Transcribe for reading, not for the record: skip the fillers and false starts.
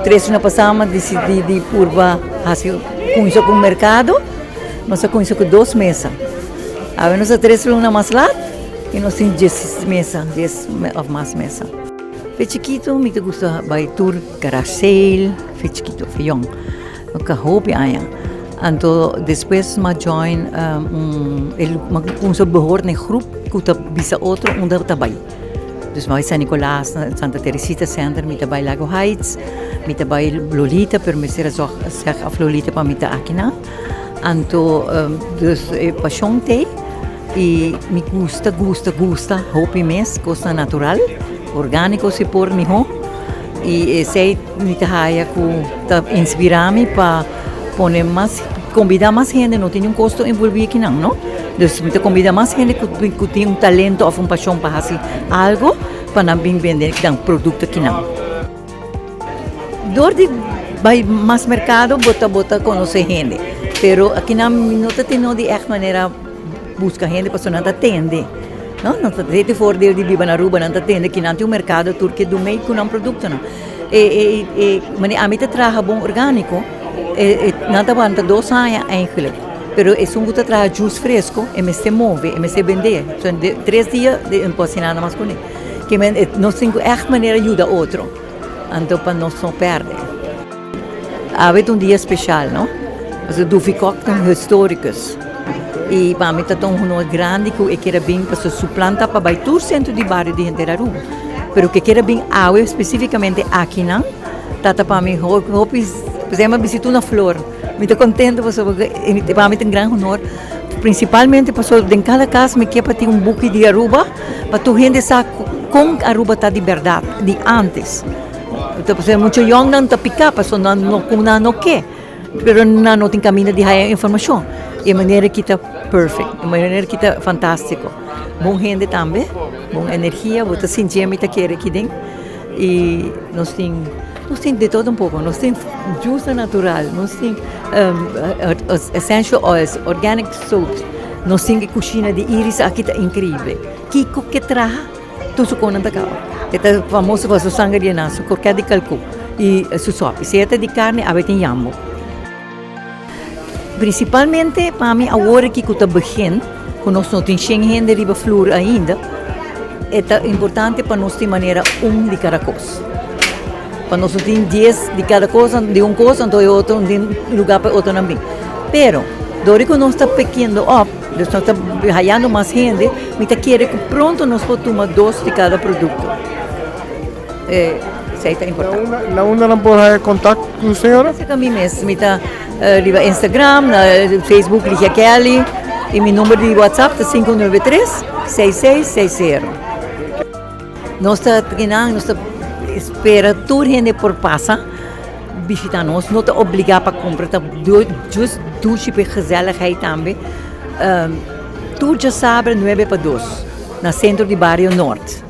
Três na passada decidi de curva com isso com o mercado, nós com isso com 2 mesas. Agora nós três na mais lá e nós temos 10 mesas, 10 ou mais mesas. Foi chiquito, me gusta vai tour garage sale, foi chiquito, foi young. Nunca hobby aia. Então depois me join ele com seu behor na grupo que tá bisa outro onde tá vai. Dus vai San Nicolás, Santa Teresita Center, me vai Lago Heights, me vai Lolita, per me ser a Lolita para me tá aqui na. Então dus paixão tem e me gusta, hobby mes, coisa natural, orgânico se por me ho. E sei me tá haia com tá inspirar-me para poner mais, convidar mais gente, não tem custo envolvido aqui não? Dus me convida mais gente que tem talento ou paixão para fazer algo para não vender produto aqui não. Dor de vai mais mercado, bota conhecer gente, pero aqui não tem de echt maneira busca gente para não atender. Não tem voordeel de viver na rua, não atende, que não tem mercado turque do meio com um produto não. Mas a mim trabalha bom orgânico, não tá bom 2 anos eigenlijk. Pero é um que trabalha juice fresco, e me se move, e me se vender. Então 3 dias não posso nada mais com ele. Que nós temos echt maneira ajuda outro, então para nós não perder. Há dia especial, não? Mas do ficoctam históricos. E para mim está tão grande que eu quero bem para suplanta para vai todo centro de bairro de gente da rua. Pero que quero bem especificamente aqui não, tá para mim fizemos visita uma flor. Me estou contente porque para mim tem grande honor. Principalmente para em cada casa me quer para ter buque de Aruba para tu gente sabe como Aruba está de verdade de antes. Então porque muito young não está picar para não quer, pero não tem caminho de higher informação. E a maneira que está perfect, a maneira que está fantástico. Bom gente também, boa energia, você sentir me quer aqui dentro. E nós temos de todo um pouco, nós temos juice natural, nós temos essential oils, organic soaps, nós temos coxina de íris, aqui está incrível. Kiko que traz, tudo com nada cá. É famoso para o sangue de naso, corquete de calcu e su sopa. Se é de carne, a tem jambo. Principalmente para mim agora que está begin, que nós não temos gente de riba flor ainda, é importante para nós ter maneira de cada coisa. Para nós ter 10 de cada coisa, de uma coisa, então outro, de um lugar para outro também. Pero, dori que nós está pequeno up, nós está ganhando mais gente, me está querendo que pronto nós podemos tomar 2 de cada produto. Isso é importante. Na onda não pode ter contato com a senhora? Esse é a mim mesmo, me está Instagram, Facebook, Ligia Kelly, e meu número de WhatsApp é 593-6660. Nós estamos espera toda gente por passar, visitar nós, não está obrigado para comprar, está just duche para gezelligheid também. Tu já sabe 9 para 2, no centro de Barrio Norte.